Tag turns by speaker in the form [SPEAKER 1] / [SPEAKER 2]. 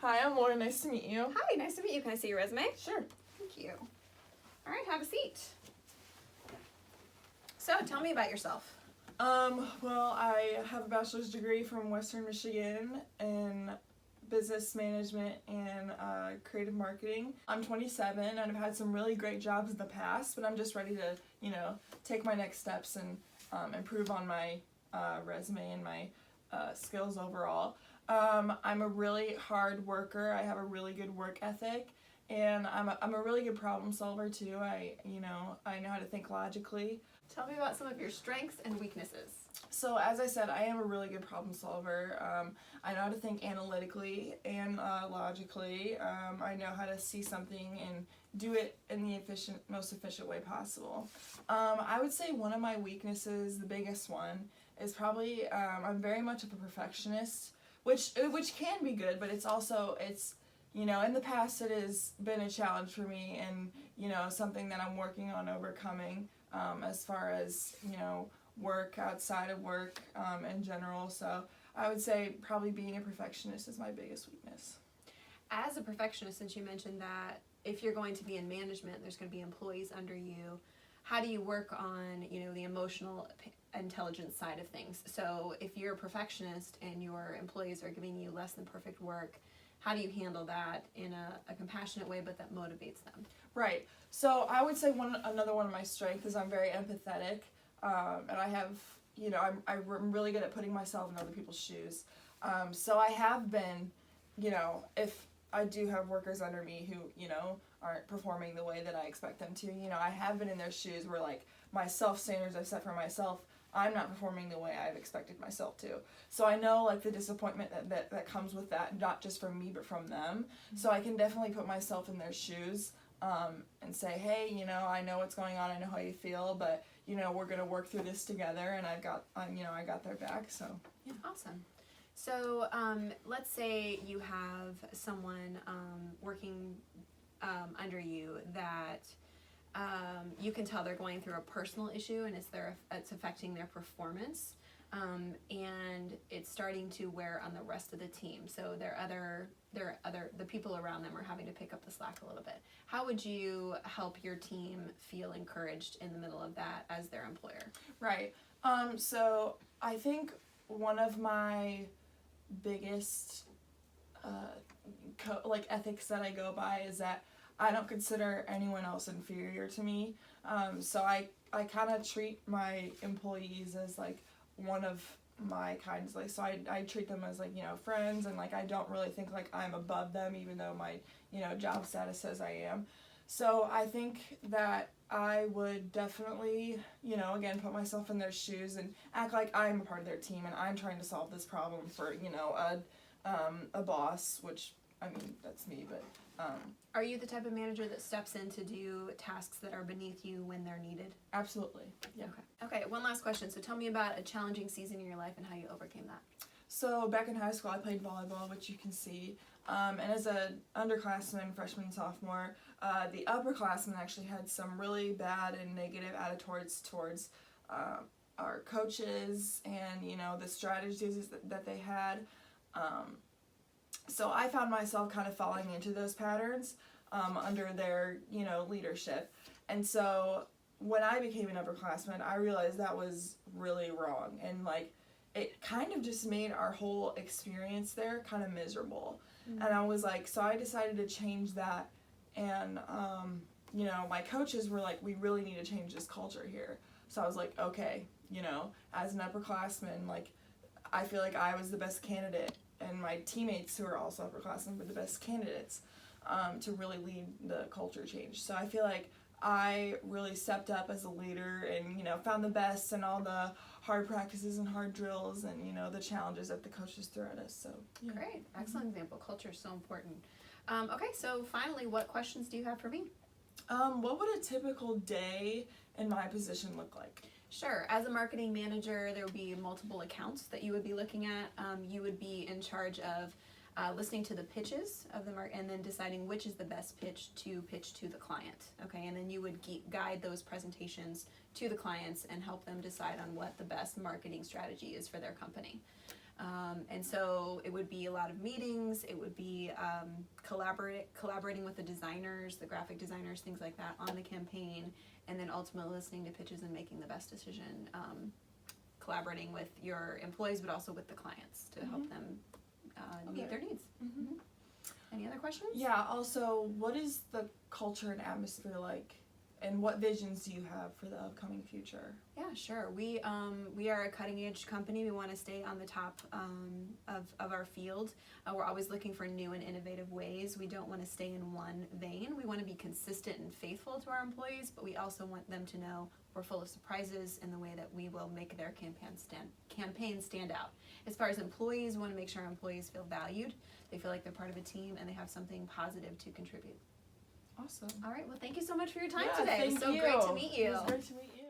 [SPEAKER 1] Hi, I'm Laura. Nice to meet you.
[SPEAKER 2] Hi, nice to meet you. Can I see your resume?
[SPEAKER 1] Sure.
[SPEAKER 2] Thank you. All right, have a seat. So, tell me about yourself.
[SPEAKER 1] Well, I have a bachelor's degree from Western Michigan in business management and creative marketing. I'm 27 and I've had some really great jobs in the past, but I'm just ready to, take my next steps and improve on my resume and my skills overall. I'm a really hard worker. I have a really good work ethic, and I'm a really good problem solver too. I know how to think logically.
[SPEAKER 2] Tell me about some of your strengths and weaknesses.
[SPEAKER 1] So as I said, I am a really good problem solver. I know how to think analytically and logically. I know how to see something and do it in the most efficient way possible. I would say one of my weaknesses, the biggest one, is probably I'm very much of a perfectionist, which can be good, but it's in the past it has been a challenge for me, and something that I'm working on overcoming as far as work outside of work in general. So I would say probably being a perfectionist is my biggest weakness.
[SPEAKER 2] As a perfectionist, since you mentioned that if you're going to be in management, there's going to be employees under you, how do you work on the emotional intelligence side of things? So if you're a perfectionist and your employees are giving you less than perfect work, how do you handle that in a compassionate way but that motivates them?
[SPEAKER 1] Right. So I would say another one of my strengths is I'm very empathetic, and I have I'm really good at putting myself in other people's shoes. So I have been, if I do have workers under me who aren't performing the way that I expect them to, I have been in their shoes where like my self standards I've set for myself, I'm not performing the way I've expected myself to. So I know like the disappointment that comes with that, not just from me but from them. Mm-hmm. So I can definitely put myself in their shoes and say, hey, I know what's going on, I know how you feel, but we're gonna work through this together, and I got their back. So yeah.
[SPEAKER 2] Awesome. So let's say you have someone working under you that you can tell they're going through a personal issue, and it's affecting their performance, and it's starting to wear on the rest of the team. So the people around them are having to pick up the slack a little bit. How would you help your team feel encouraged in the middle of that as their employer?
[SPEAKER 1] Right. So I think one of my biggest ethics that I go by is that I don't consider anyone else inferior to me. So I kind of treat my employees as like one of my kinds. Like, so I treat them as like friends, and like I don't really think like I'm above them, even though my job status says I am. So I think that I would definitely again put myself in their shoes and act like I'm a part of their team and I'm trying to solve this problem for a boss, which I mean that's me, but
[SPEAKER 2] are you the type of manager that steps in to do tasks that are beneath you when they're needed?
[SPEAKER 1] Absolutely. Yeah.
[SPEAKER 2] Okay, one last question. So tell me about a challenging season in your life and how you overcame that.
[SPEAKER 1] So back in high school, I played volleyball, which you can see. And as an underclassman, freshman, sophomore, the upperclassmen actually had some really bad and negative attitudes towards our coaches and, the strategies that they had. So I found myself kind of falling into those patterns under their, leadership. And so when I became an upperclassman, I realized that was really wrong. And, it kind of just made our whole experience there kind of miserable. Mm-hmm. And I was like, so I decided to change that. And, my coaches were like, we really need to change this culture here. So I was like, okay, as an upperclassman, I feel like I was the best candidate, and my teammates who are also upperclassmen were the best candidates to really lead the culture change. So I feel like I really stepped up as a leader and, found the best in all the hard practices and hard drills and, the challenges that the coaches threw at us. So yeah.
[SPEAKER 2] Great. Excellent example. Culture is so important. Okay, so finally, what questions do you have for me?
[SPEAKER 1] What would a typical day in my position look like?
[SPEAKER 2] Sure. As a marketing manager, there would be multiple accounts that you would be looking at. You would be in charge of listening to the pitches of the market and then deciding which is the best pitch to the client. Okay, and then you would guide those presentations to the clients and help them decide on what the best marketing strategy is for their company. And so it would be a lot of meetings, it would be collaborating with the designers, the graphic designers, things like that on the campaign, and then ultimately listening to pitches and making the best decision, collaborating with your employees but also with the clients to help them meet their needs. Any other questions?
[SPEAKER 1] Yeah, also, what is the culture and atmosphere like, and what visions do you have for the upcoming future?
[SPEAKER 2] Yeah, sure. We are a cutting edge company. We want to stay on the top of our field. We're always looking for new and innovative ways. We don't want to stay in one vein. We want to be consistent and faithful to our employees, but we also want them to know we're full of surprises in the way that we will make their campaign stand out. As far as employees, we want to make sure our employees feel valued, they feel like they're part of a team, and they have something positive to contribute.
[SPEAKER 1] Awesome.
[SPEAKER 2] All right. Well, thank you so much for your time
[SPEAKER 1] Yeah,
[SPEAKER 2] today. It was
[SPEAKER 1] thank
[SPEAKER 2] so
[SPEAKER 1] you.
[SPEAKER 2] great to meet you.
[SPEAKER 1] It was great to meet you.